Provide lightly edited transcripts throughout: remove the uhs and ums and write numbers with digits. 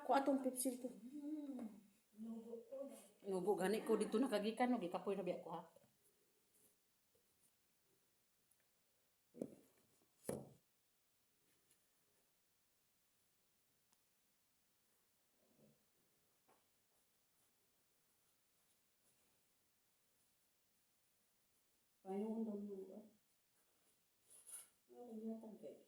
Ko atong Pepsi dito. Nubo gani ko dito nakagikan no gikapoy na biya ko ha. Payungan daw mo ba? Oh, iya tangke.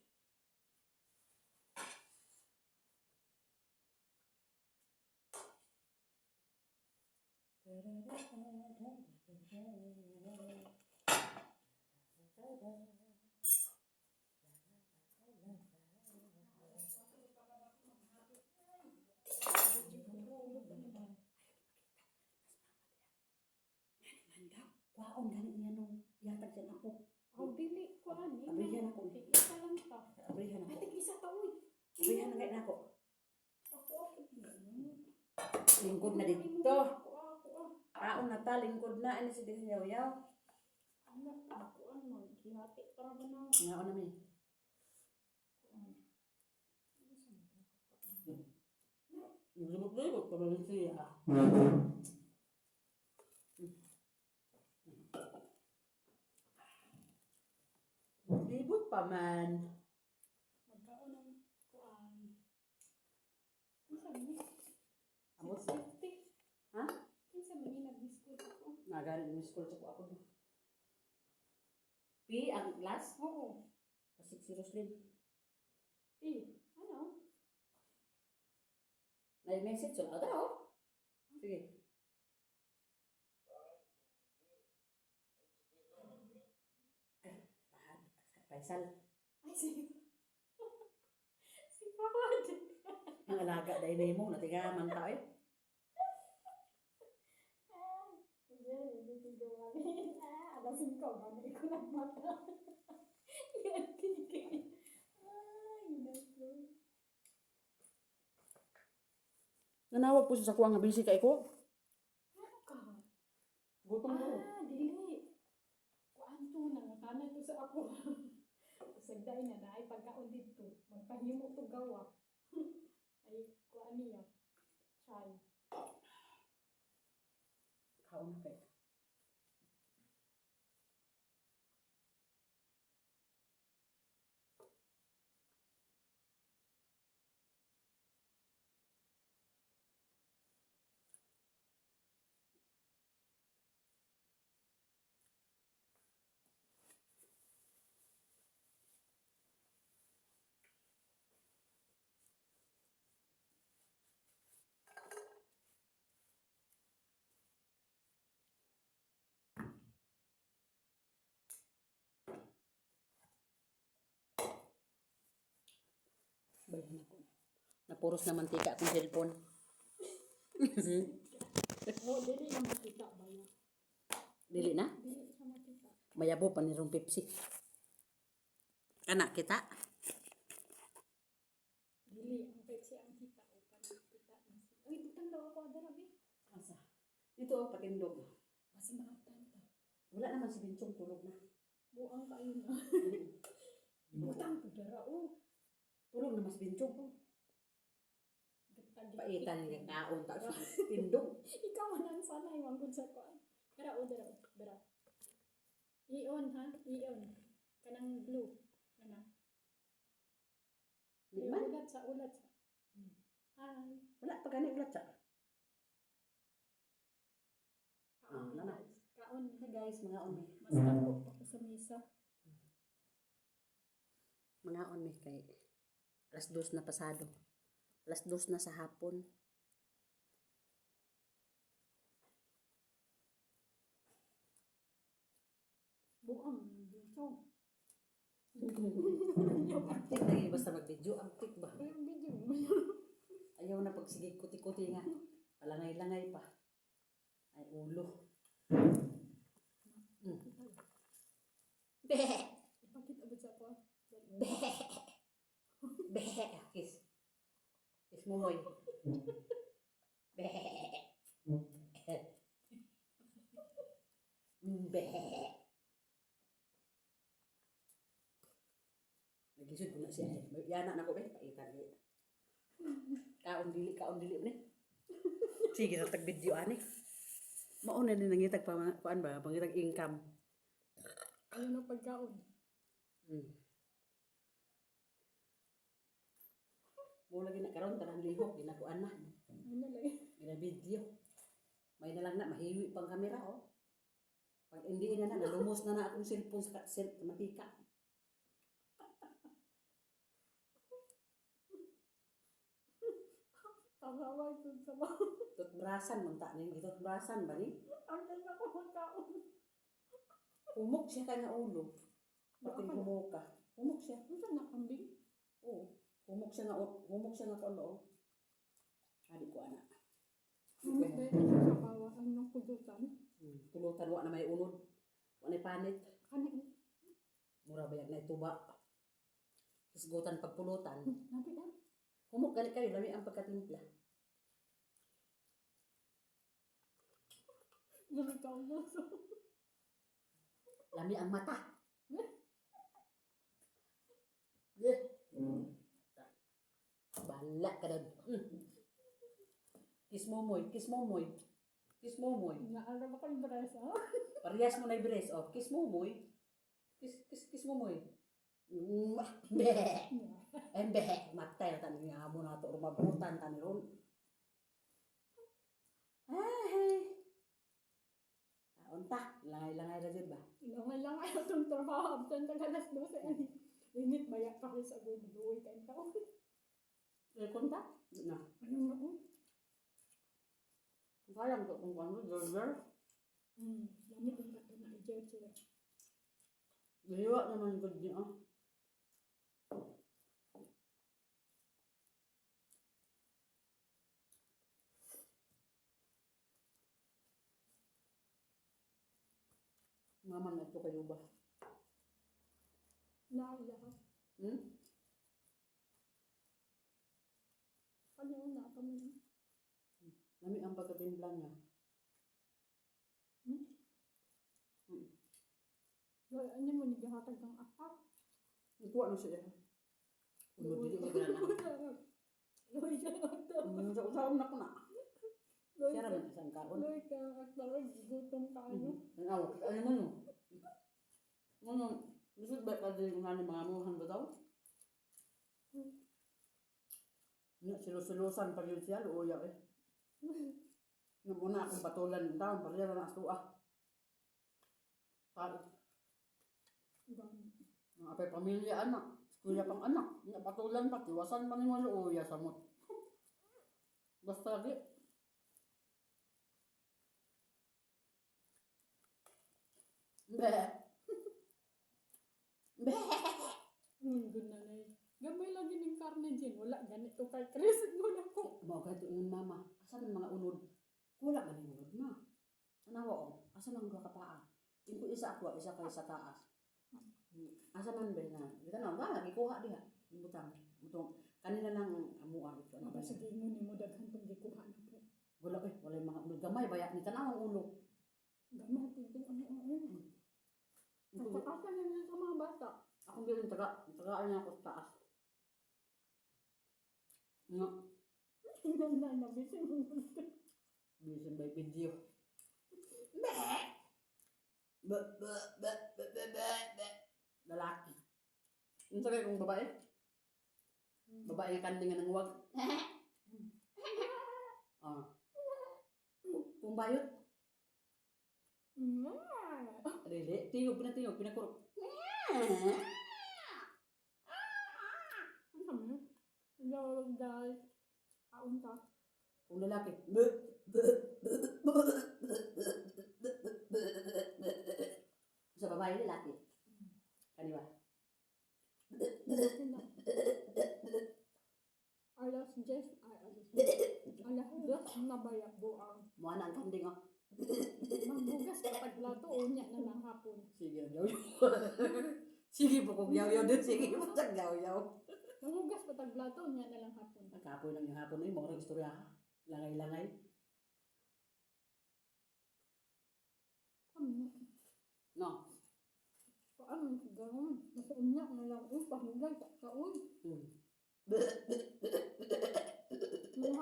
Kwaon gani niya nung yatag siya ako. Ang dili ko ani. Abrihan ako. Isa lang ta. Abrihan ako. Ay, isa ta uy. Abrihan na kayo na ako. Ako. Lingkod na dito. Ako. Kaon na ta, lingkod na. Ano si Ding Yaw-Yaw? Anak ako ano, gihati para ba na. Ngaon na mi. Lumot-lumot pa rin siya. Libot pa man. Magkaon ng kuan. Kinsa man? Amot. Ha? Kinsa man ni nag-biscuit ako? Nagalit yung school sa ako. P, ang class? Oo. Pasig si Roslyn. Ano? Na-message yun. Ada oh. Sige. Faisal. Ay, si Pawad. Ang alaga dahil na mo. Natiga man tao eh. Diyan, hindi tigawan. Alasin ko, mami ko nagmata. Yan, tigil. Ay, naku. Nanawag po siya sa kuwang nga busy kay ko. Ano ka? Gutom mo. Dili. Kuan to, nangutanan to sa ako. Sagday na ay pagkaon dito. Magpahimo to gawa. Ay, kuan niya. Chay. Kaon na kayo. Bayan ako. Napuros na mantika akong cellphone. No, dili na makita ba yan? Dili na? Dili siya makita. Mayabo pa ni rong Pepsi. Anak kita. Dili, ang Pepsi ang kita. O, kanang kita. Ay, butang daw ako. Darabi. Asa? Dito oh, patindog. Kasi maabtan ta. Wala naman si Binchong tulog na. Buang kayo na. Butang ko dara. O. Tulog na mas Binchong. Paitan. Paitan niya kaon ta sa tindog. Ikaw man ang sanay. Manggod sa kuan. Dara o, dara. Dara. I-on ha. I-on. Kanang blue. Ano? Di man. Ulat sa. Hi. Wala pa gani ulat siya. Kaon nana. Kaon. Hey guys, mga on me. Mas tako ako sa mesa. Mga on me kay alas 2 na pasado. Alas 2 na sa hapon. Buang. So. Antik lagi basta mag-video. Antik ba? Yung video. Ayaw na pagsigig kuti-kuti nga. Palangay-langay pa. Ay ulo. Beh! Ipakita ba sa ako? Beh! Beh! Kiss. Kiss mo moy. Beh! Beh! Nagisod ko na siya. Yana na ko, be. Paitan. Kaon kaon dili ni. Sige na tag video ani. Mauna din nangitag pa kuan ba, pangitag income. Ano na pagkaon? Mo lagi na karon tanang lihok ginakuan na. Ano lang? Gina video. May na lang na mahiwi pang kamera oh. Pag hindi na nalumos na akong cellphone sa mantika. Tawawag dun sa mga. Tutbrasan mo ta ning tutbrasan ba ni? Ang ganda ko magkaon. Humok siya ka nga ulo. Pati humuka. Humok siya. Ano sa nakambing? Oo. Humok siya nga kaulo. Adi ko ana. Ano ba yung sa bawaan ng pudutan? Tulutan wa na may unod. Wa na panit. Ano eh? Mura bayag na ituba. Isgutan pagpulutan. Napit ah. Humok gali kayo lami ang pagkatimpla. Nagkaon mo sa. Lami ang mata. Bala ka doon. Kiss mo moy. Naara ba kang dress ah? Parehas mo na ibres. Oh, kiss mo moy. Kiss mo moy. Beh. Beh. Matay tani nga mo na to rumabutan tani ron. Ay. Unta, langay-langay ra jud ba? Lang ay atong trabaho. Absent ka alas 12 ani. Init baya pa ko sa guloy kay tao. Kunta? Na. Ano nga oh? Sayang to kung ano, girl. Lamit ang kato na i-judge sila. Liwa naman good niya. Mama na ito kayo ba? Naila ka. Ano na kami? Lami ang pagkatimpla niya. Ano mo nigahatag ng apat? Ikuha na siya. Ulo dili mo gana. Loy ka akta. Usaw na ko na. Siya raman isang kaon. Loy ka akta. Gutom ka ano? Ano mo? Ano? Bisod ba ka din nga ni mga muhan ba daw? Silusilusan pa yun siya, luoya eh. Nung una akong patulan ng taon, parang na asuah. Ang apay pamilya anak, kuya pang anak, patulan pa, tiwasan pa ni mo luoya sa mot. Basta lagi. Beh. Good na na gamay lagi ng karne dyan. Wala ganito kay Chris. Wala ko. Mga gato yung mama, asan ang mga unod? Wala ba ng unod ma? Anawa o, asan ang mga kapaa? Yung isa ako, isa kayo sa taas. Asa man ba na? Kita na, wala, gikuha diha. Yung butang. Kanina lang amuan ito. Ano sige mo ni mo daghan tong gikuha na po. Wala eh, wala yung mga unod. Gamay ba yan? Tanaw ang ulo. Gamay tito ano. Kapakasan na niya sa mga bata. Akong bilin tagaan niya ako sa taas. Nga. Nabisin mo gusto. Bisin by video. Lalaki. Yung sabi kong babae? Babae yung kandingan ng huwag. Kung bayot? Dili, tiyog, pinakurok. Ano mo? Hello guys. Kaon ka. Kung lalaki. Sa babae, lalaki. Kaniba? Alas 10. Alas 10 na baya buang. Mua na ang kanding oh. Magbugas kapag lato o niya na lang hapon. Sige, yaw. Sige po kung yaw doon. Sige po sa yaw. Magbugas kapag lato niya na lang hapon. Nagkapoy lang yung hapon eh. Mga istorya ha. Langay-langay. No. Paano gano'n? Nasa unyak na lang. Pahugay. Kaon. Mga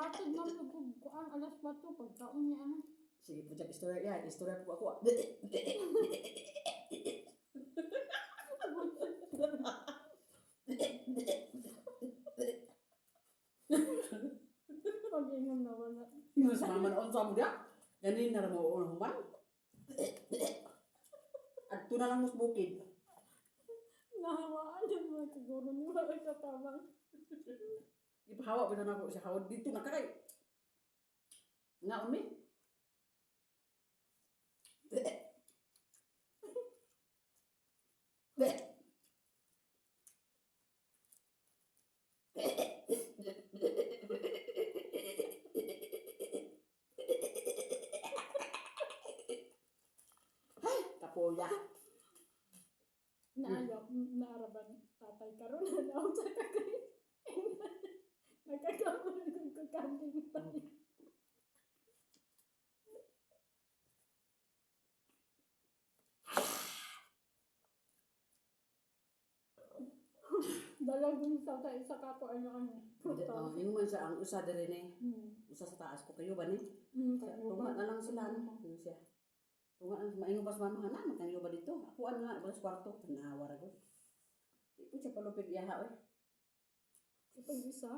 alas ba to? Pagkaon niya ano? Sige po, Jack, istorya. Istorya po ako. Pag-inom na wala. Yung sa mama na sa mo dia. Ganin na mo human. At na lang mas bukid. Nahawaan na naman siguro ni wala katabang. Ipahawa pa na ako sa hawad dito na kay. Nga umi. Kapoya. Naayap, naaraban tatay karon na daw sa kakay. Nagkakaroon ng kakambing pa. Dalagong sa isa ka ko ano. Prutas. Yung man sa ang usa diri ni. Usa sa taas ko kayo ba ni? Tunga na lang sila ano. Yun siya. Tunga na maingon pas mama na magkanyo ba dito? Ako ano nga sa kwarto tanawa ra gud. Ito siya palupig yaha oy. Itong isa,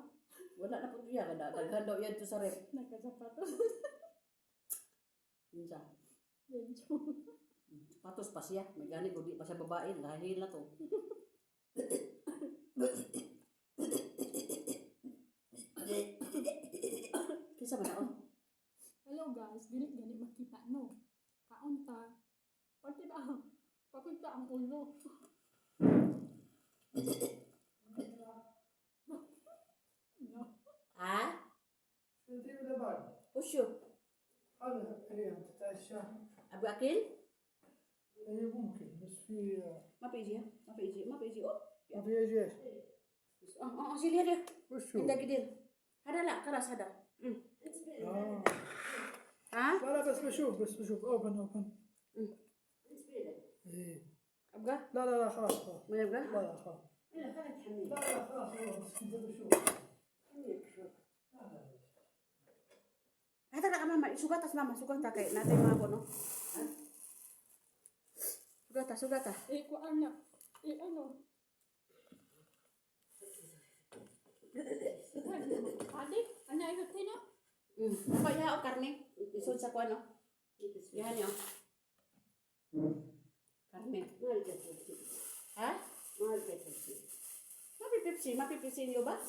Wala na po iya kada daghan daw yan to sa rep. nagkasapatos. Yun siya. Medyo. Patos pa siya. May gani gudi pa siya babae dahil na to. Kisa ba na oh? Hello guys, dili gani makita no. Kaunta. Pakita ang ulo. No. Ha? انت ولا بعد؟ Usyo. هذا هي بتاع الشاي Abu Akil? هي ممكن بس في Mapaiji ya? Mapaiji oh. ما فيها جيش Sili ada. وشو؟ Indah gede. Ada lah, keras ada. آه. Ha? لا لا بس بشوف اوبن ايه Abga? لا لا لا خلاص خلاص Mana abga? لا لا خلاص لا لا خلاص بس كنت بشوف Hata nak mama, suka tas mama, suka tak kayak nanti mama kono. Suka tak? Ko anak. Ano? Adik, anak ikut sini. Apa ya o karne? Isod sa kuano? Yan yo. Karne. Ha? Mapipipsi niyo ba?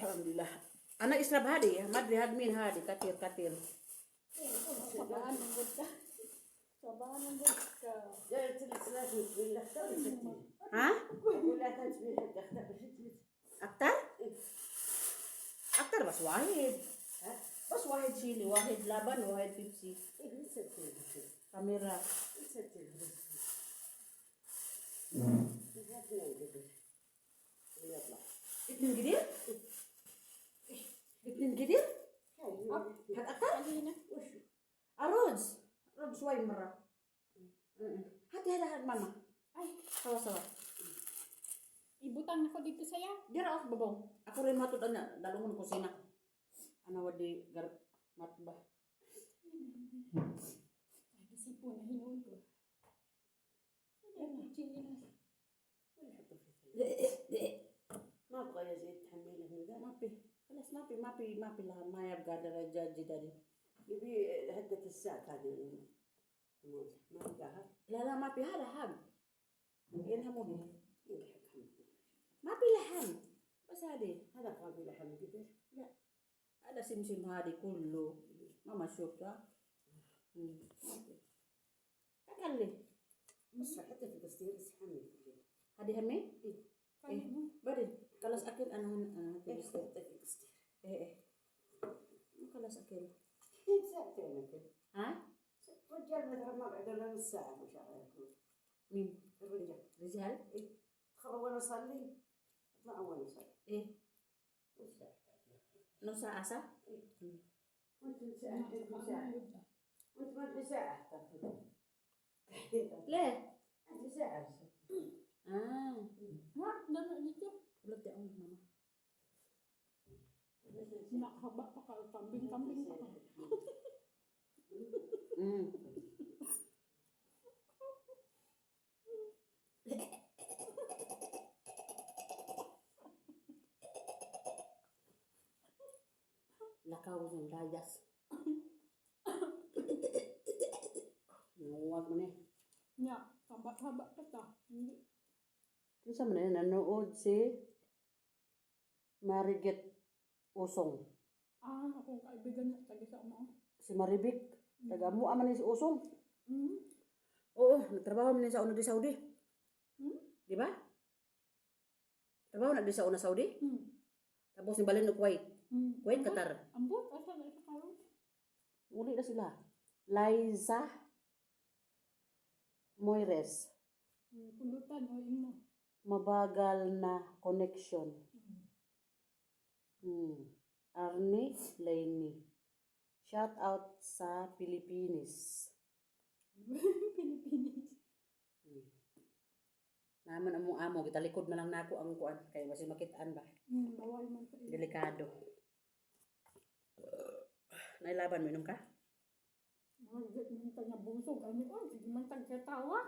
Alhamdulillah. Anak israb hadi, madri hadmin hadi, katir. Sabaan ng gudka. Sabaan ng gudka. Ha? Aktar? Aktar bas wahid. Bas wahid sili, wahid laban, wahid pipsi. Kamera. Itnin gidir? Hat aktar? Alina. Arroz suway mara. Hati mama. Ay, Sawa. ibutang ako dito saya. Dira ako babong. Ako rin matod na dalungon ko sina. Ana wadi gar matba. Isipo na hinuon ko. ما أبغى يا زيد تحمله من ذا خلاص ما في لها ما يبقى درجات جداري. يبي هدة الساعة هذه ما أبغاها لا ما في هذا هم. ينها مو يضحك ما في لحم. بس هذا قابل لحم قدر هذا سمسم هذه كله. ما شوفها. أكلي. بس حتى في القصير بس حمل هذه همي؟ Kanino? Bari. Kalas akin ano حتى في القصير Kalas akin. ساعتين كده Ha? رجال مثلا ما بعد ولا نص ساعة ما شاء الله يكون Min. الرجال Rizal? خلاص وأنا أصلي أطلع وأنا أصلي نص ساعة No sa asa? وأنت ساعة أنت ساعة وأنت ما أنت ساعة تاخذ Le. أنت ساعة Ah, Ha? Dala dito. ulat ya mama. Nakahaba pa ka. Kambing-kambing pa ka. Mm. Lakaw ng layas. Nuwag mo ni. Nya, haba-haba pa ta. Hindi. Kinsa man na nanood si Mariget Usong. Ah, akong kaibigan na taga sa mo. Si Maribik. Taga mo man ni si Usong. Hmm? Oo, nagtrabaho man ni sa una di Saudi. Hmm? Di ba? Trabaho na di sa una Saudi. Hmm. Tapos ni balik no Kuwait. Hmm. Kuwait, Qatar. Ambot, asa na sa karon? Uli na sila. Liza Moires. Pulutan o imo. Mabagal na connection. Arnie Laney. Shout out sa Pilipinas. Pilipinas. Naman among amo, gitalikod na lang nako ang kuan kay basi makitaan ba. Bawal man sa iyo. Delikado. Nailaban mo inom ka? Magit man ta nga busog ani ko, sige man tag katawa.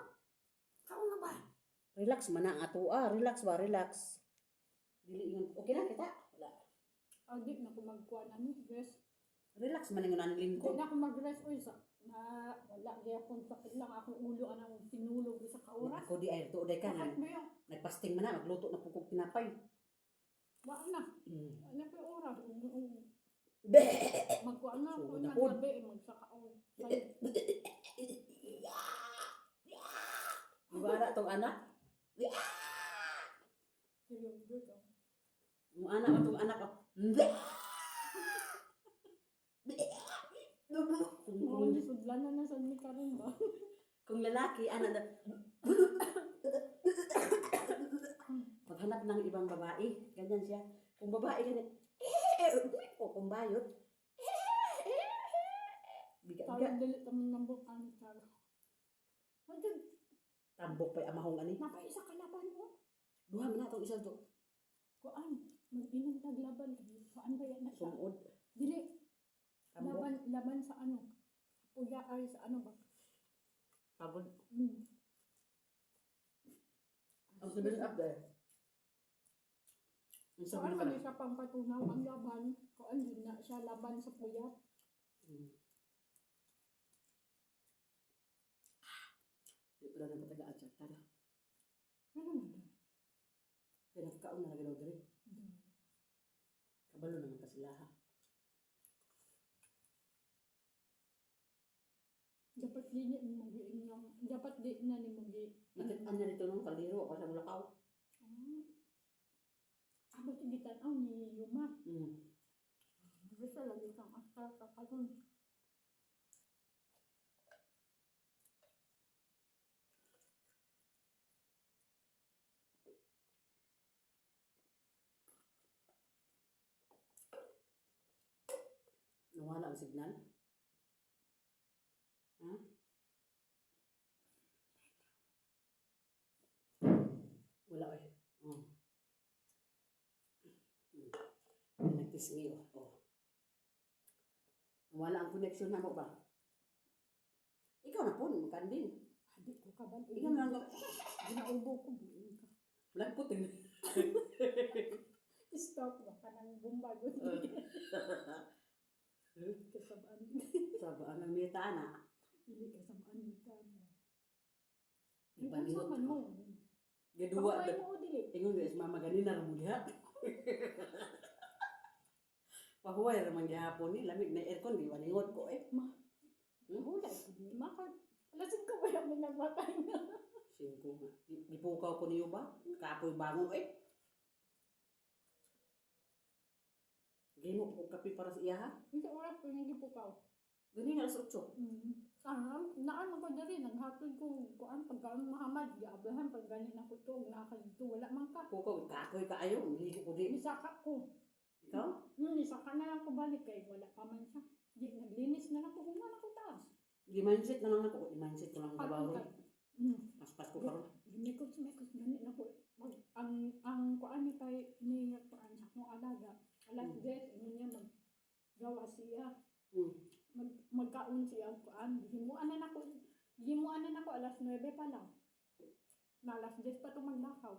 Kao na ba? Relax man ang ato relax ba, relax. Dili ingon, okay na kita. Wala. Adik na ko magkuan ani rest. Relax man ingon ang Hindi lingkod. na ako mag-rest oy sa na wala gyapon sakit lang akong ulo anang sinulog sa kaoras. Ako di ay tuoday ka Sakit na. ba yun? Nagpasting man na, magluto na pugog tinapay. Wa na. Mm. Ano pa yung oras? Be! Magkuan na ako Sugod na na po. gabi magsakaon. Iwala tong anak. Seryoso ka. Yung anak mo tong anak ko. Mga nisudlanan na sa ni karon ba? Kung lalaki, anak na. Paghanap ng ibang babae, ganyan siya. Kung babae, ganyan. O kung bayot. Biga-biga. Parang dili kami nambok ang karo. Wajud, Tambok pa'y amahong ani. napay isa kalaban mo. Duha man na itong isa to. Kuan, mag-inom taglaban. Kuan ba yan na siya? Sumod. Dili, Tambok. laban sa ano? Puya ay sa ano ba? Pagod. Hmm. Ang sabihin up there. Ang So sabihin ano ka man na. siya pang patunaw ang laban? Kuan din na siya laban sa puyat. Di pala na patagaan siya. Tara. Ano man? Kaya nagkaon na nagalaw diri. Kabalo naman ka sila ha. Dapat di niya ni magiing lang. Dapat di na ni magi. Nakitaan niya dito nung kaliro ako sa Bulacau. Abot di tan ni Yuma. Gusto lagi kang asta sa karon. Nawala ang signal. Ha? Wala eh. Oh. Nagtisngi oh. Nawala ang connection na mo ba? Ikaw na po, magkanding. Adik ko ka ba? Ikaw na lang. Ginaubo ko buin ka. Walang puting. Stop ba ka nang bumbagon. Kasabaan. Sabaan ng mita na. Ili kasabaan ka. Ipalingot Kasaban mo. ko. Gaduwa. Pakuhay mo o dili. Ingon guys, mama ganina ra mo diha. Pahuway ra man gihapon ni lamig na aircon di walingot ko eh. Hulay ko ni maka. Lasing ko ba yung nagbatay na? Singko nga. Ipukaw ko niyo ba? Kapoy bangon eh. Gimo ko kape para sa iya ha. Hindi oras ko nang gipukaw. Gani nga alas 8. Naan ko diri naghatod ko kuan pagkaan Muhammad giablahan pag gani na ko to nakadto wala man ka. Pukaw kapoy ka ayo, ligo ko di. Nisaka ko. Ikaw? Nisaka na lang ko balik kay wala pa man siya. Di naglinis na lang ko human ako taas. Di mindset na lang ako. I-mindset ko lang trabaho rin. Hmm. Paspas ko karon. Gimikot gani na ko kay ni kuan sa akong alaga. Alas 10 niya maggawa siya. Magkaon siya kuan. Himuan na nako alas 9 pa lang. Na alas 10 pa to maglakaw.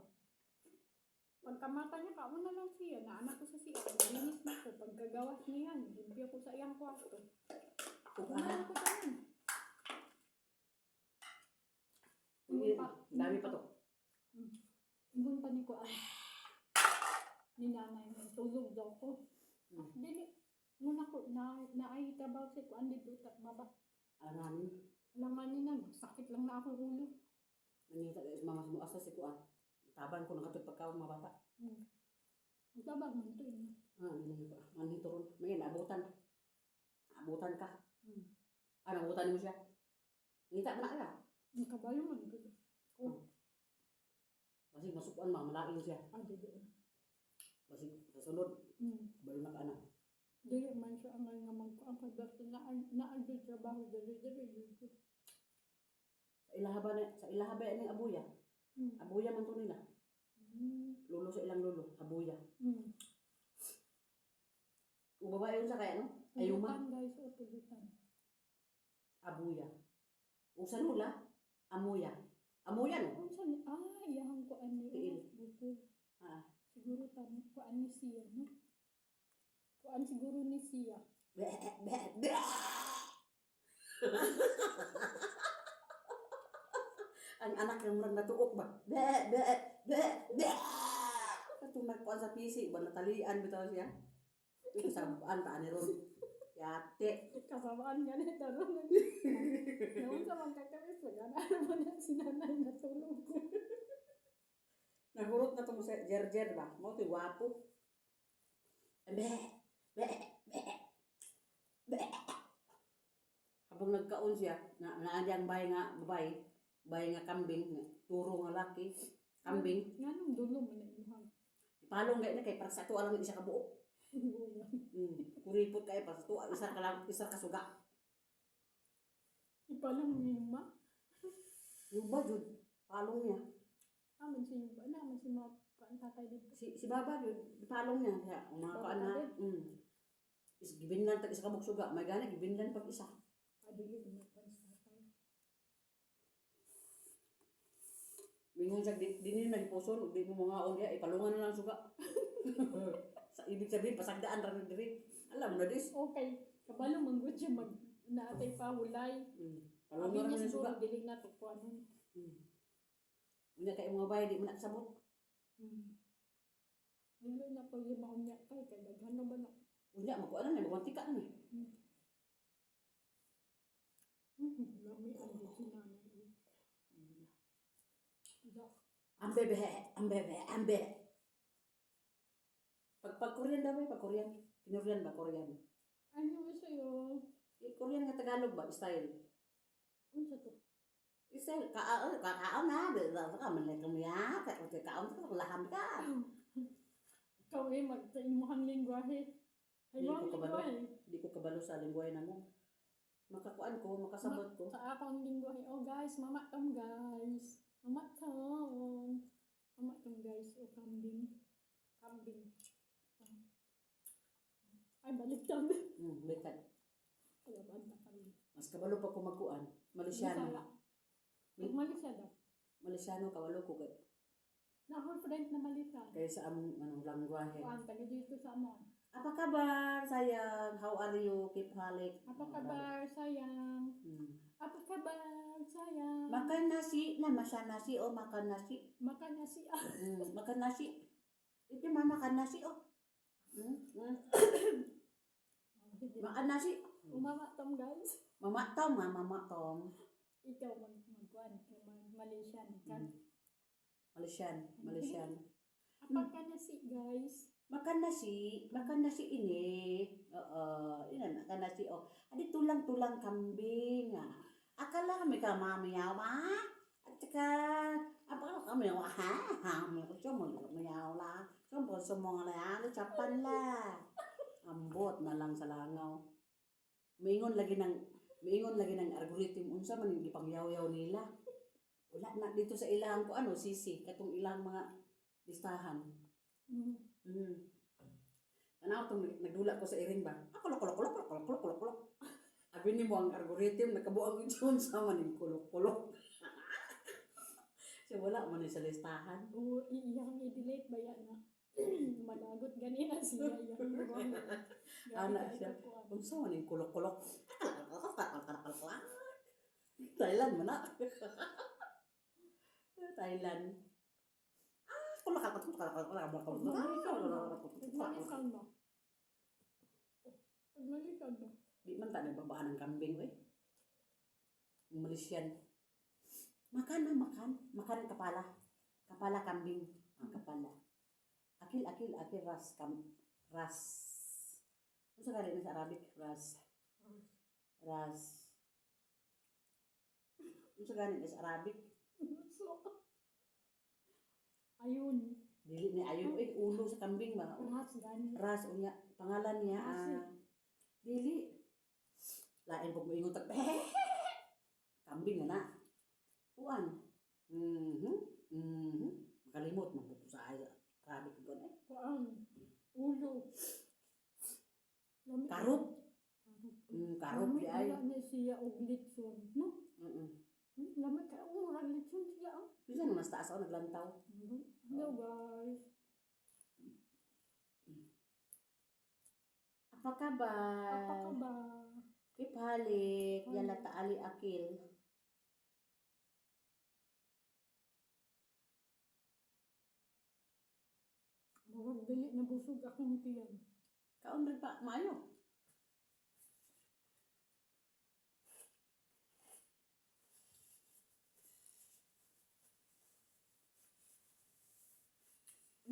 Pagkamata niya, kaon na lang siya. Naanak ko sa siya. Linis na ko. Pagkagawas niya, limpyo ko sa iyang kwarto. Kumahan ko sa yan. Dami pa to. Ingon pa ni ko ni nanay mo. Tulog daw ko. Dili. Muna ko, naay trabaho si kuan dito. Maba. Alam Alam ni na, sakit lang na akong ulo. nanita guys, mamas mo asa si kuan. Taban ko nakatod pagkaon mga bata. Ang tabag man to. Hindi na ko. Manito ron. May naabutan. Naabutan ka. Naabutan mo siya. Ngita ba na ka? Ang kabayo man to. Basig masukuan malain siya. Dili. Basig sa sunod. Balo na ka na. Dili man siya ang nga magkuang kagdato na trabaho dili. Sa ilahaba ni abuya. Abuya man to nila. Lolo sa ilang lolo, abuya. O babae yun sa kaya no? Ayuma. Pulutan guys, o pulutan. Abuya. O sa lula, amuya. Amuya no? Unsa ni iyang ko ani Tiil. buko. Siguro ko ani siya no. Kuan siguro ni siya. Ang anak ng murang natuok ba? Katong nagkuan sa PC, ba natalian bitaw siya? Ito sa buan ta ni ron. Yate. Kasabaan nga ni taron. Naun sa magkakapit sa gana naman na sinanay na tulog. Nagurot na tong sa Jerjer ba? Mo ti wapo. Habang nagkaon siya, naadiyang bay nga kambing, turo nga laki, kambing. Nga nung dulo man na imuhang. Palong gay na kay para sa tuwa lang isa ka buok. Kuripot kay para sa tuwa isa ka suga. Ipalang ni ma. Yuba jud palong niya. Aman si Yuba na, aman si mga tatay dito. Si Baba jud palong niya siya. Ang mga kaan na. Is gibinlan tag isa ka buok suga, may gani gibinlan pag isa. Adili na pa sa tatay. Mingon siya dinhi na hiposon, di mo mga on diya ipalungan na lang suga. Sa ibig sabihin pasagdaan ra na diri. Alam mo na dis. Okay, kabalo manggod siya mag naatay pa hulay. Abi Palungan niya na siguro suga. dili na to kuan. Unya kay mga bayi di mo nakasabot. Dili na po yung maunyak kay daghan na ba na. Unya magkuan na magwantika na. Lami ang sinanay. Ambe. Pag Korean daw pag Korean. Kinorian ba Korean? Ano ba sa'yo? Korean nga Tagalog ba style? Ano sa to? Style kakaon na, bela ka man lang kamiya, kakaon ka laham ka. Ikaw magtaimuhang lingwahe. Ay, mga lingwahe. Di ko kabalo sa lingwahe na mo. Makakuan ko, makasabot ko. Sa akong lingwahe. Oh guys, mamatom guys. Mamatom. Mamatom guys. O kambing. Ay, baliktad. Baliktad. Alabanta kami. Mas kabalo pa ko magkuan. Malaysiano. Malaysia daw. Malaysiano kawalo ko kay. Nahol friend na Malaysia. Kaya sa among langwahe. Kuan, taga dito sa amon. Apa kabar sayang? How are you? Keep halik. Apa kabar sayang? Apa kabar sayang? Makan nasi, nama siya nasi o makan nasi. Makan nasi ah. Makan nasi. Itu mama makan nasi oh. Makan nasi. Mamatom guys. Mama Tom. Ikaw magkuan Malaysian ka. Malaysian. Apa ka nasi guys? Makan nasi ini. Ini makan nasi oh. Ada tulang-tulang kambing. Akala kami mamiyaw at saka apa kami cuma miyaw lah. Cuma semua lah, ucapan lah. Ambot na lang sa langaw. Mingon lagi ng algorithm unsa man yung ipangyaw-yaw nila. Wala na dito sa ilang ko sisi katong ilang mga listahan. Mm. Hmm. Ano itong nagdula ko sa iring ba? Kulok. Abi ni mo ang algorithm, nakabuang ito sa maning kulok. So wala mo ni sa listahan. O iyang i-delete ba yan na? Malagot ganina siya yung Ana siya. Kung sa maning kulok. Thailand mo na. Thailand. Pagmalikan ba? Pagmalikan ba? Di man tayo nagbabaan ng kambing, eh. Malaysian. Makan. Makan kapala. Kapala kambing. Kapala. Akil, ras. Ras. Ano sa kali sa Arabic? Ras. Ano sa kali sa Arabic? Ayun. Dili ni ayun, ulo sa kambing ba? Ras gani. Ras, unya. Pangalan niya, dili. Lain pag moingon tag kambing na. Kuan. Makalimot man po sa Arabic ko eh. Kuan. Ulo. Karop. Karop di ay. Wala na siya og litson, no? Lamay ka murag litson siya. Bisa na mas taas ako naglantaw. Hello guys. Apa kabar? Apa ka ba? Kipalik, yala taali akil. Murag dili na busog akong tiyan. Kaon rin pa, maayo.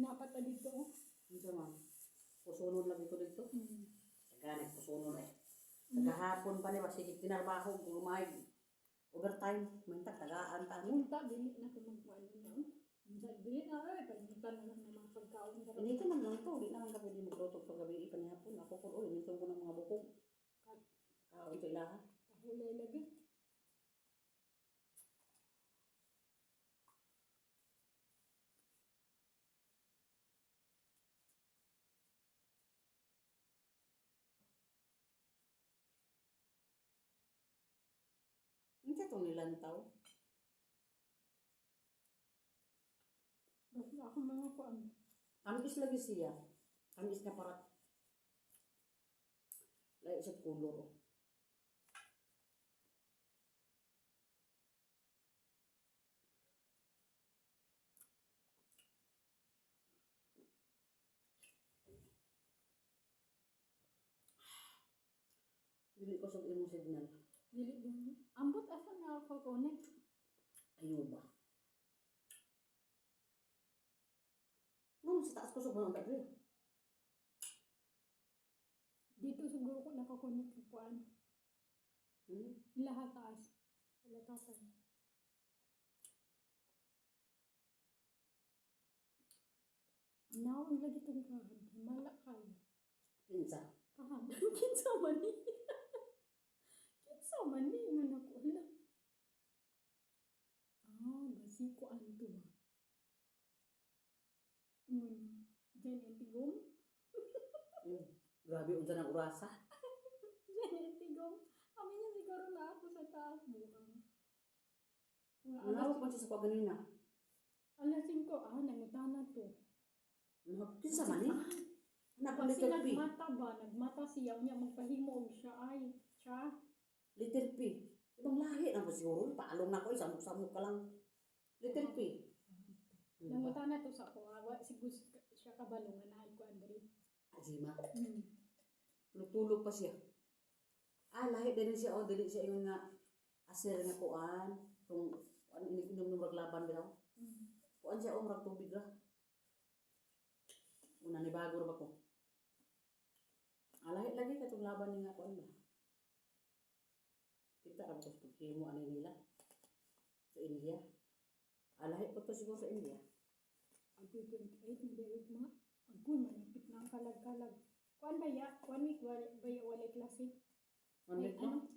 Napata dito. Ano man? Pusunod lagi ko dito. Mm. Ganit pusunod eh. Nagahapon pa niya, sige tinarbaho, gumay. Overtime, minta tagaan ta. Munta dili na ko magpaano na. Dili na ay pagmunta na lang ng mga pagkaon. Inito man lang to, di naman ka pwede magluto sa gabi ipanihapon. Ako ko, inito ko ng mga bukong. Kaon sa ilaha. Hulay lagi. Hindi itong nilantaw. Basta ako mga kuan. Amis lagi siya. Amis na parat. Layo sa kulor. Dili ko sa imong signal. Dili din. Ambot asa na ako connect. Ayaw ba? Nung sa taas ko sa bunong gabi. Dito siguro ko nakakonect yung kuan. Lahat taas. Latatan. Nawang lagi itong kahan. Malakay. Kinsa. Kahan. Kinsa man ni. Kinsa man ni. Nga naku. Hala. Basi ko ano to ba? Diyan yung tigom. Grabe, unsa ng urasa. Diyan yung tigom. Kami niya siguro na ako sa taas bukan. Nalawak man siya sa paganina. Alas 5. Nangutana to. Kinsa man ni? Anak Kasi Little P. nagmata ba? Nagmata siya niya magpahimo og siya ay. Siya. Little P. Ibang lahi na ba siguro? Paalong na ko, samok-samok ka lang. Little P. Nangutana to sa ko. Siguro siya kabalungan na ay ko Andre. Ajima. Tulog pa siya. Lahi din siya. Dili siya yung nga aser nga kuan. Itong ininom ng maglaban bilaw. Kuan siya umrag tubig ra. Una ni bago ba ko? Lahi lagi ka itong laban niya kuan ba? Kita ra ba sa paghimo ani nila? Sa India. Lahi po to siguro sa India. Agoy 28 na dayog ma. Agoy malapit na ang kalag-kalag. Kuan ba ya? Kuan week ba ya walay klase? One week no?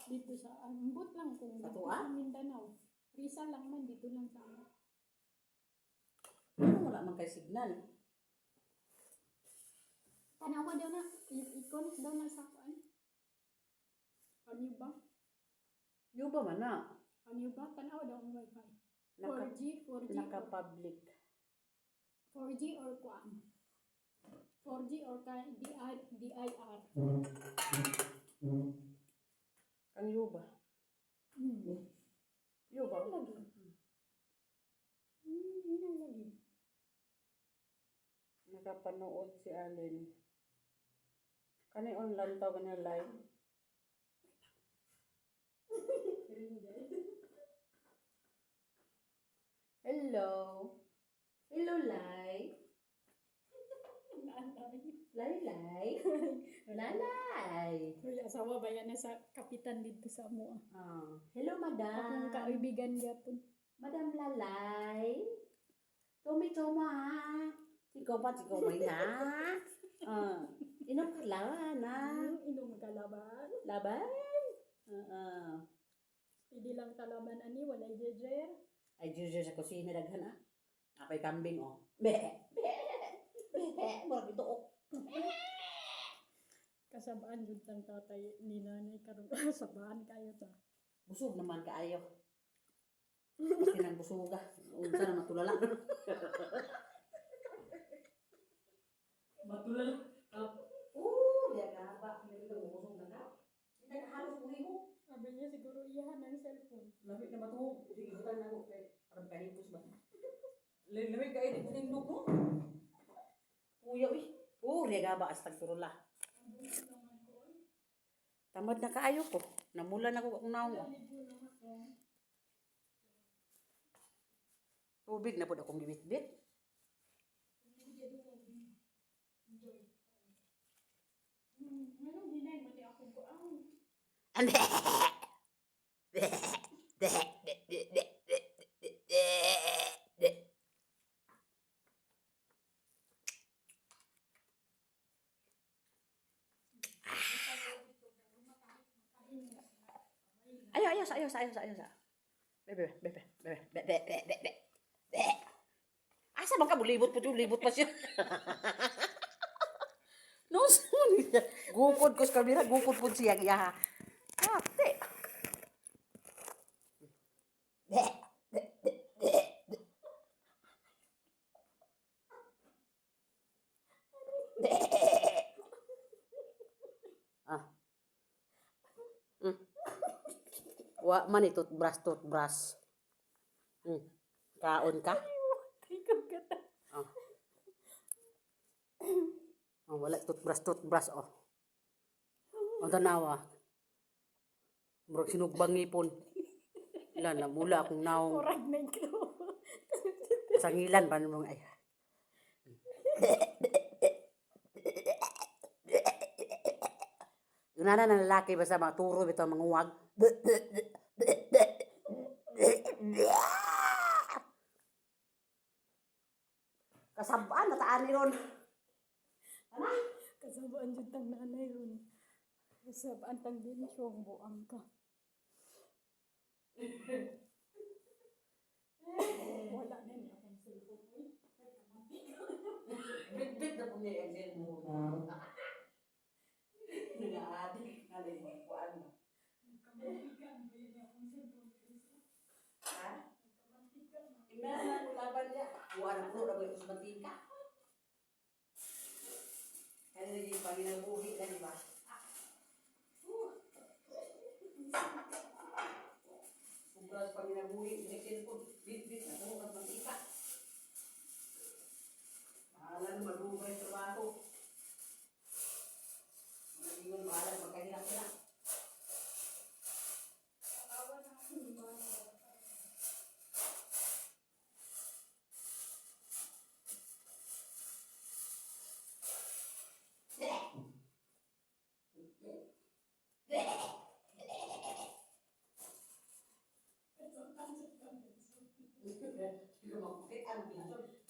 Dito sa ambot lang kung Sa dito Tua? sa Mindanao. Risa lang man dito lang sa Ano wala man kay signal? Tanawa daw na, i-connect daw na sa kuan. Ano ba? Yung ba man na? Ano ba? Tanawa daw ang wifi. Naka, 4G naka-public. 4G or kuan? 4G or DIR? Ang yuba. Yuba. Ano lagi? Ano lagi? Nakapanood si Allen. Kani online to gani live. Hello. Hello, Lai. Lai. Lalay. Uy, asawa ba yan na sa kapitan dito sa mo? Hello, Akong madam. kaibigan gyapon. Madam Lalay. Tomi-tomo ha. Siko pa, ha. Inom ka lawan ha. Inom kalaban. Laban. Pwede lang kalaban ani, walay jejer. Ay, Juju sa kusina daghan ha. Apay kambing oh. Be. Murag ito oh. Kasabaan jud tang tatay ni nanay karon kasabaan kayo ta. Busog naman kaayo. Kasi nang busuga. Unsa na matulala. Matulala. Diya ka ba? Hindi ka busog na ka. Hindi ka halos uli mo. Sabi niya siguro iyahan ng cellphone. Lamig na ba ito? Sige, butan na ako. Parang kahipos ba? Lamig ka ini. Buting loob mo. Kuya, uy. Riyaga ba? Astagfirullah. Tamad na kaayo ko. Namula na ko kung naong. Tubig na po akong gibit-bit. Anong hinay mo ni ako ko ang Ande. Ayo. Bebe. Asa bang ka libot pa siya. No, gupod ko sa kamera, gupod po siya ya. Ate. Wa man toothbrush. Kaon ka? Wala toothbrush oh. Ang tanawa. Murag sinugbang ngipon. Ilan na mula akong naong. orag na ikaw. Sangilan ba nung ay. Yung nana ng lalaki basta mga turo bitaw mga uwag. Kasabaan na taan ni ron. Ano? Kasabaan jud tang nanay ron. Kasabaan tang binsyong buang ka. Wala na niya akong cellphone. Bit na po niya yung mo. Nag-aadik. Alin mo, kuan mo. Ha? Ina na ko laban niya. Kuan ko na ba sa mantika? Ano yung panginabuhi na di ba? Sobras panginabuhi, inikin po, bit na po ang mantika. Mahalan madugay trabaho. Yung bahala magkahirap-hirap.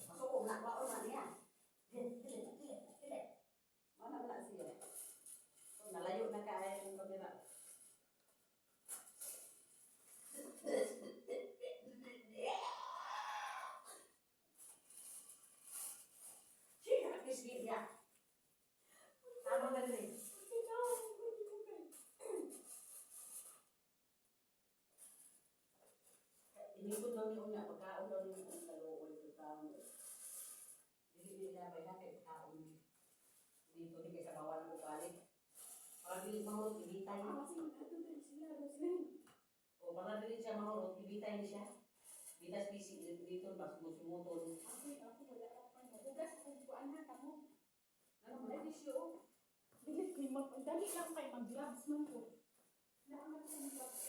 Masuk nak bawa orang ni ah. Mana nak siya? Nalayo na kaya yung kamera. Siya, kisigit niya. daw ni unya pagkaon daw ni kaluoy pagkaon. Dili nila bay hati pagkaon. Dito di kay sa bawal ng ugali. Para dili mahurot ibitay. Kasi ato din sila, Roslyn. O para dili siya mahurot ibitay ni siya. Bitas bisig dito bas musumuton. Ako wala ako pa. Ugas kung kuan na kamo. Ano ba bisyo? Dili kay dali lang kay mag-gloves man ko. Naaman ko ng gloves.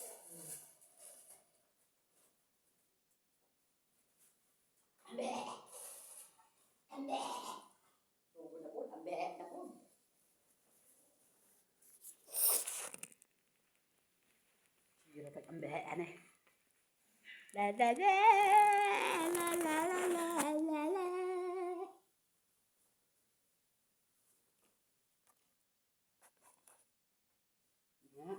Ambe. Ambe. Tugod na po, ambe na po. Sira tag ambe ane. La la la la la la la la. Ya.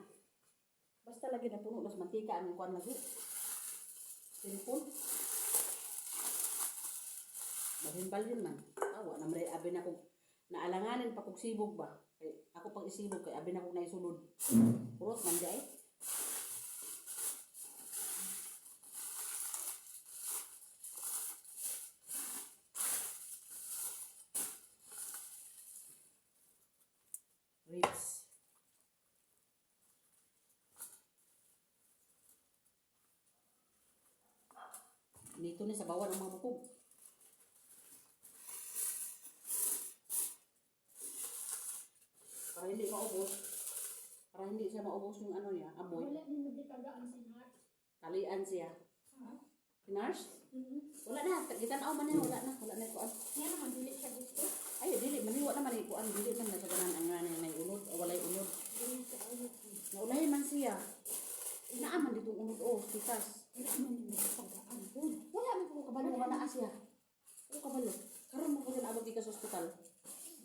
Basta lagi na puno mas mantika ang kuan lagi. Silpon. Balhin man. Awa na may abi na kog naalanganin pa kog sibog ba. Kay ako pag isibog kay abi na kog naisulod. Purot man jay. Ritz. Dito ni sa bawah ng mga bukog. Para hindi maubos. Para hindi siya maubos yung ano niya, amoy. Wala ni magitagaan si Nat. Kalian siya. Ha? Pinars? Wala na. Gitanaw man niya. Wala na. Wala na kuan. Yan naman dili siya gusto. Ay, dili. Maniwa naman kuan. Dili man na sa ganan ang nga may unod o walay unod. Dili siya ayot. Naulay man siya. Naaman dito unod o. Tikas. Wala man ni magitagaan po. Wala man kung kabalo nga naa siya. Ano kabalo? Karon mo ko siya naabot ka sa ospital.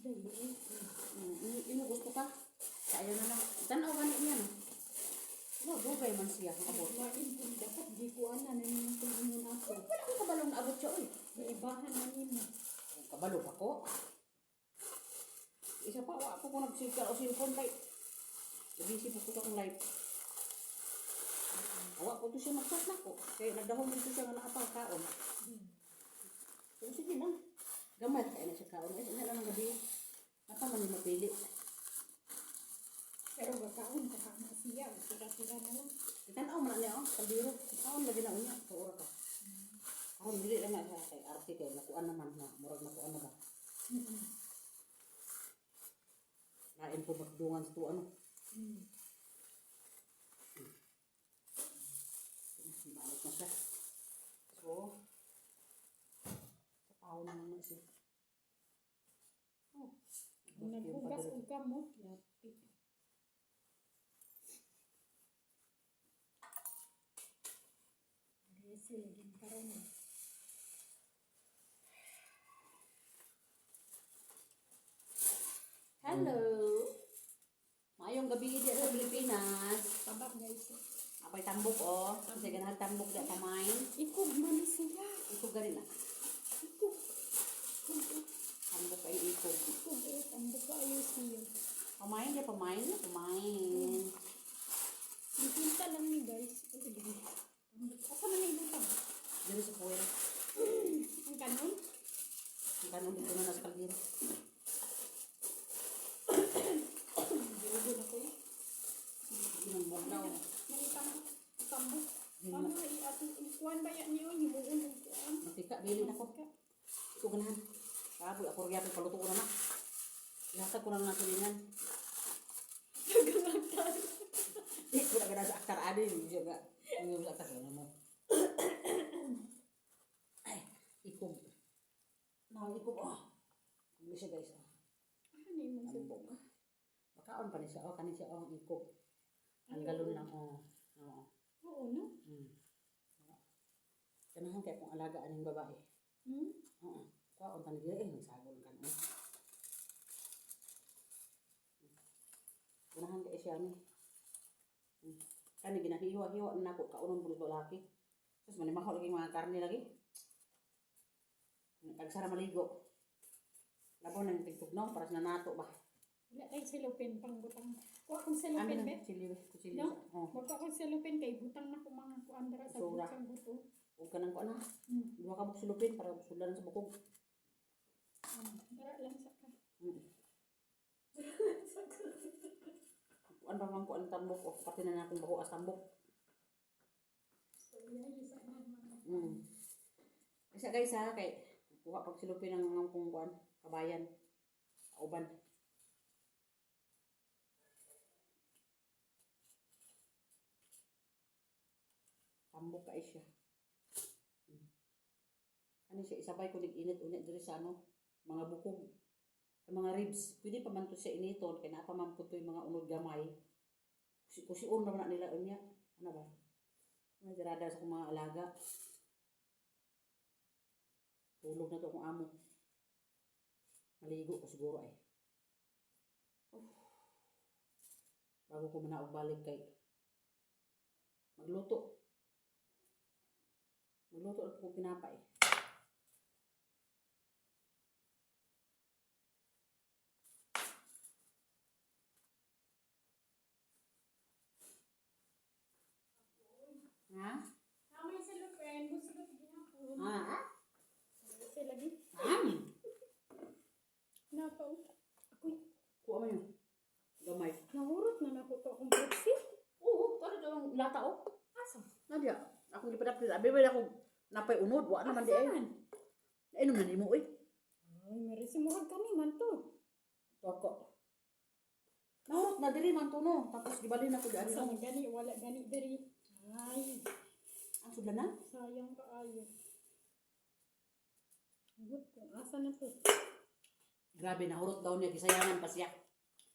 Dili. Ino gusto ka? Kaya na lang. Tanaw ka niya no? No, dugay man siya. Abot. Lain kung dapat di ko ana na yung tingin ako. Wala akong kabalong naabot siya oy. Ibahan na nimo. Kabalo ako. Isa pa, wala ko kung nag-circle o cellphone kay. Busy po ko akong live. Awa ko to siya mag-chat na ko. Kaya nagdahong dito siya nga nakapang kaon. So, sige lang. Gamay kaya na siya kaon. Ay, na lang ang gabi. Napa man yung mapili. Pero gakaon ka kama siya. Sira-sira na lang. Itanaw man niya, oh. Kaldiro. Kaon lagi na unya. Sa ura ka. Karon dili lang nga siya kay RT kay nakuan naman na. Murag nakuan na ba? Lain po magdungan sa to ano. Balik na siya. So, sa pao na naman siya. Oh. Naghugas og kamot. Yati. Desi, din karon. Hello! Mayong gabi di sa Pilipinas. Tabak guys. Apay tambok oh. Kasi ganang tambok di pamain. Ikog man siya. Ito gani na. Ikog. Tambok ay ikog. Ikog ang buka ayo siya. Pamain di pamain. Pamain. Sinta lang ni guys. Asa man ni butang? Dito sa puwel. Ang kanon? Ang kanon dito na nasa kaldero. Diugo na ko eh. Yung bugnaw. Tambo. Ano i-ato ikuan ba yan niyo? Himuon ng kuan. Matika, bili na ko. Ito ganahan. Kaboy, ako rin yapin paluto ko na na. Ihatag ko lang na tulingan. Hindi ko na gana sa aktar adi. Hindi ko sa aktar. Ano mo? Ay, ikog. Ikog. Oh. Hindi siya guys. Ano ni mo Tambok. Bakaon pa ni siya. Oh, kanin siya. Oh, ikog. Ang galon lang. Oh. Oo. Oo no? Kanahan kaya kung alagaan yung babae. Oo. Kaon pa niya. Nagsagol ka na. Kanahan kaya siya ni. Kani ginahiwa-hiwa na ako. Kaunon bulit lalaki. Tapos manimaho lagi mga karne lagi. Nagsara maligo. Labaw na yung tigtugnaw para sa nanato ba? Wala tayo silupin pang butang. Kuha kong silupin be. Kuchili. No? Magka kong silupin kay butang na ko mga kuandara sa Sura. butang buto. O Huwag ka nang kuan ha. Duha ka sulupin para sulan sa bukog. Dara lang sa ka. Kuan ba man kuan tambok o pati na akong bago as tambok. So, isa na mga. Isa guys ha kay kuha pag silupin ng kung kuan kabayan. Uban. Tambok ka siya. Ano siya isabay ko init ulit diri sa ano mga bukog. Sa mga ribs, pwede pa man to siya initon kay naa pa man po to yung mga unod gamay. Kusiun naman na nila unya. Ano ba? Mga dirada sa akong mga alaga. Tulog na to akong amo. Maligo ko siguro ay. Bago ko manaog balik kay magluto. Magluto ako pinapay. Ha? May silupin, gusto ginapon. Ha? Kasi lagi. Napaw. Ako'y Kuha mo yun. Gamay. nahurot na napo to akong boxy. Oo, para daw ang lata o. Asa? Nadia, akong gipadapit. Abi ba ako napay unod? Wa naman di ay. Nainom na nimo eh. Ay, meron si murag kaniman to. Toko. Nahurot na diri man to no. Tapos gibalin ako di ano. Asa na gani, wala gani diri. Ay, Ang sudlan na? sayang kaayo. Gut, kung asa na to. Grabe, nahurot daw niya. Gisayangan pa siya.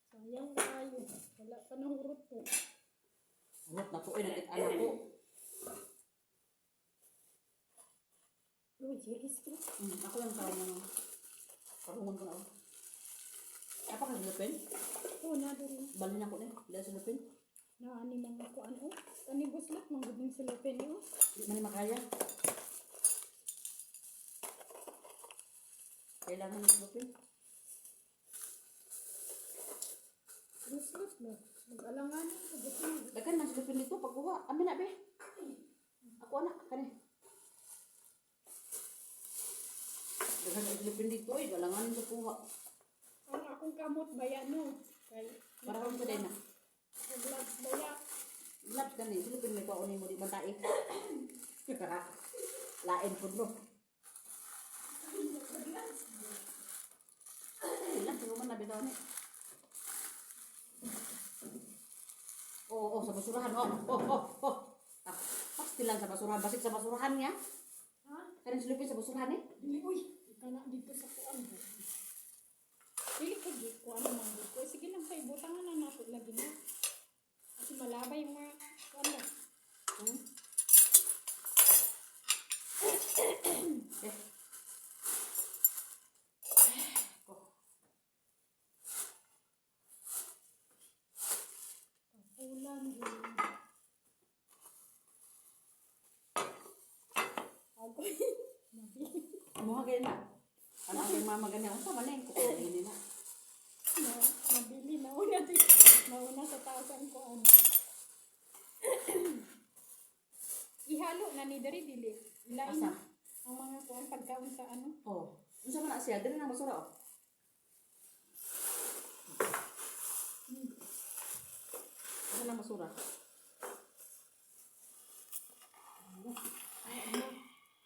Sayang kaayo. Wala pa nahurot to. Hurot na to eh. Nakit-anak ko. Uy, jeris ko. Ako lang parang parungon ko na ako. Apa ka silupin? Oo, na diri. Balin ako na. Dahil silupin. Na ani mga kuan o. Kani buslat mangguding silupin o. Di man ni makaya. Kailangan ng silupin. Buslat ba? Mag-alangan ko buti. Dagan man silupin dito. Pagkuha. Amin na be. Ako anak. Kani. Dagan ang silupin dito eh. Galangan sa kuha. Ang akong kamot baya no. Kay Para kang saday na. gloves baya. Labs ka ni. Silupin may paunin mo. Di bantai. Lain po no. Ilan. Siguro man nabitaw ni. Oo, sa basurahan. Oh. Pasti lang sa basurahan. Basik sa basurahan niya. Ha? Kanin silupin sa basurahan eh. Dili uy. Kana dito sa kuan ko. Dili ko di ko ano man ko. Sige lang kay butangan na nato lagi na. Kasi malabay yung mga kuan ba. Eh. Ulan din. Ako. Kumuha kayo na. Ano ang mama ganyan? Ang sama na yung kukuhin na. Nabili na una di. Nauna sa taasan ko ano. Ihalo na ni diri dili. Ilain Asa? na ang mga kuan pagkaon sa ano. Oh. Ang sama na siya. Dali na basura oh. Dali na basura.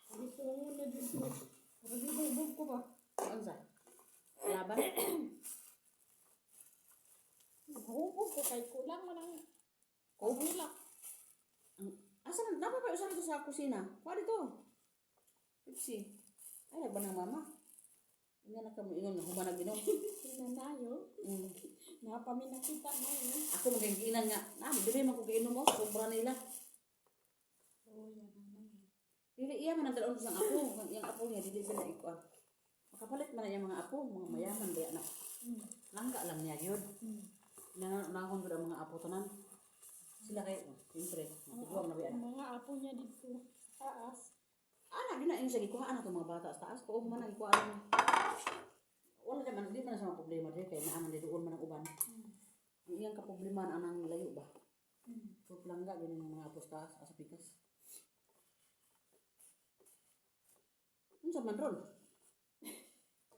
Sabi ko na dito. Sabi bubog ko ba? Ano sa? Laban? Bubog ko kay kulang man ang kulang. Asa na? Napapay usahan ito sa kusina. Kuha dito. Pipsi. Ay, nagba ng mama. Hindi na kami ingon na humanag inom. Sinanayo. Napami nakita na yun. Ako magagiinan nga. Dili man ko kainom mo. Sobra nila. Oo, yan na. Dili iya man ang dalawang sang apo. Yung apo niya, dili sila ikuan. Makapalit man na yung mga apo. Mga mayaman ba na. Langga lang niya yun. Nanahon ko ang mga apo tanan. Sila kayo. Siyempre. Matiguam na ba Ang mga apo niya dito sa taas. Di na yung sige, kuhaan na itong mga bata sa taas. Kung man ang kuhaan na. Wala naman, di man sa mga problema din. Kaya naaman din doon man ang uban. Ang iyang kaproblema na anang layo ba? So, plangga, ganyan yung mga apo sa taas, asa pikas. Ano sa man ron?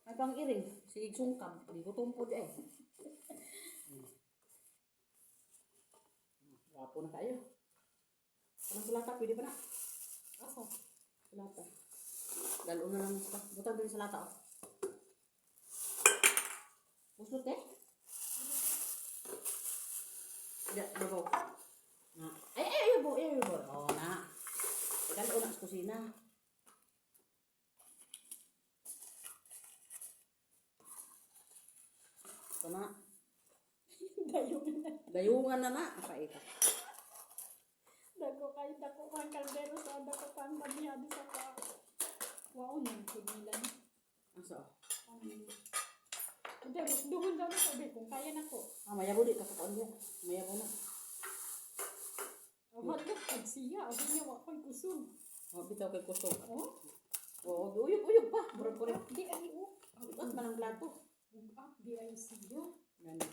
Ay pang iring. Sige sungkab. Hindi ko tumpod eh. Wapo na kayo. Parang salata, pwede pa na. Asa? Salata. Dalo na lang. Butang din salata. Oh. Busot eh. Tidak, bago. Na. Ay, bo. Oh, na. Dalo na sa kusina. Ito na. Dayungan na. Dayungan na na. Apa ito? Dako kay dako man kaldero sa dako pang baniya di sa ka. Wow nang kinilan. Asa? Hindi, magduhon daw na sabi kung kaya na ko. Ah, mayabo di ka sa kuan dia. Mayabo na. Ang halok pag siya, abi niya wa ko'y kusog. Oh, bitaw kay kusog. Oh? Oh, uyog pa. Murag ko rin. Di ay o. Bukas man ang plato. Di ay siya. Ganun.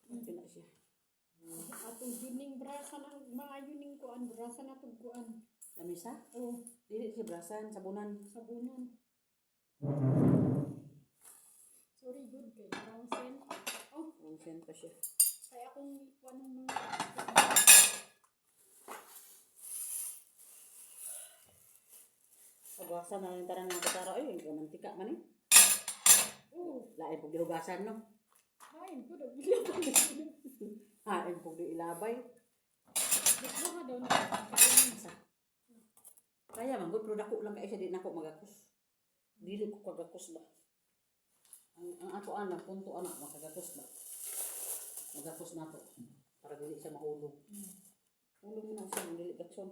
Ito na siya. Atong gining brasa ng maayo ning kuan, brasa na tong kuan. Lamisa? Oh, Dili siya brasan, sabunan. sabunan. Sorry, good kay brown scent. Oh, Ang sen pa siya. kaya akong kuan ng mga Pagwasan na lang tanan ng katara. Ay, yung mantika man eh. oh, Lain pag dihugasan no. kain ko daw bigla pa. Hain pag di ilabay. Gusto nga daw na kaya Asa? Kaya man, good, pero dako lang kaya siya di na ako magakos. Dili ko kagakos ba? Ang ato anak, punto anak, makagakos ba? Magakos na to. Para dili siya mahulog. Hulog mo na siya, ang dili gakson.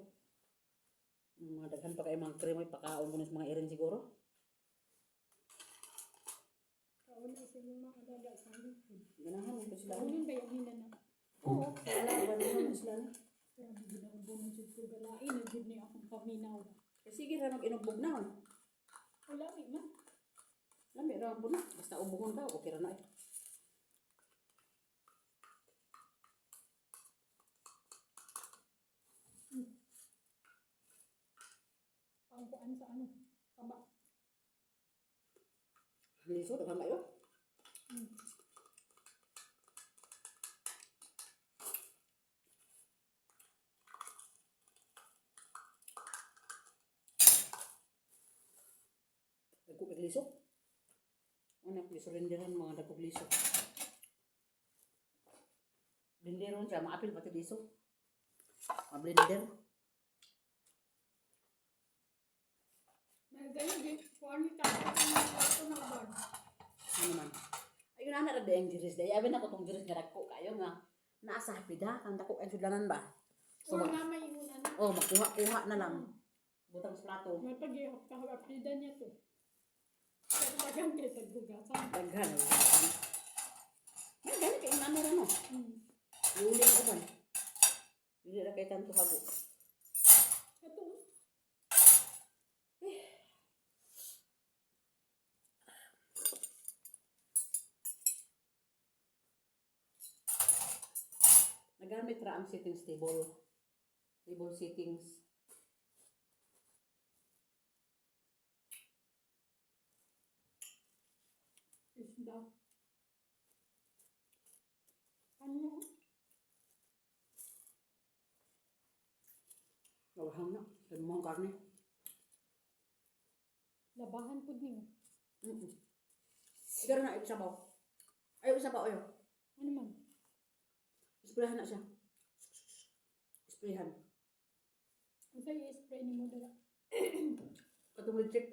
Mga daghan pa kayo mga krema, pakaon mo na sa mga irin siguro. kauna sa mga alaga sa amin. Ganahan mo pa sila. Kaunin ba yan nila na? Oo, wala, ganahan mo sila. Grabe ginaubo ng jud ko galain na jud ni akong paminaw. Eh, sige ra mag-inugbog na. Wala mi man. Lami ra po na. Basta ubuhon ka, okay ra na eh. Ang kuan sa ano? Taba. Liso, dagan kayo. Dagkog liso. Anak liso renderan mga dagkog liso. Blenderon siya, maapil pati liso. Ma-blender. Nagayon di kuan ni tayo ito na ba? Ano man. Ayun na ra ang jiris day. Abi na ko tong jiris nga dagko kayo nga nasa hapida kang dako ang sudlanan ba. So, Or nga may ingon ano? oh, makuha-kuha na lang. Butang sa plato. May paghihap kahapida niya to. Pero dagang kay tagbugasan. Daghan. May gani kay ano ra no. Uling uban. Dili ra kay tanto hago. Ito. Nagamit ra ang settings table. Table settings. Isda. Ano? Nawahang na. Kaya mo ang karne. Labahan pud niyo. Siguro na isabaw. Ayaw isabaw ayo. Ano man? Isprayan na siya. Isprayan. Ang sa'yo i-spray ni mo dala. Katong lipstick.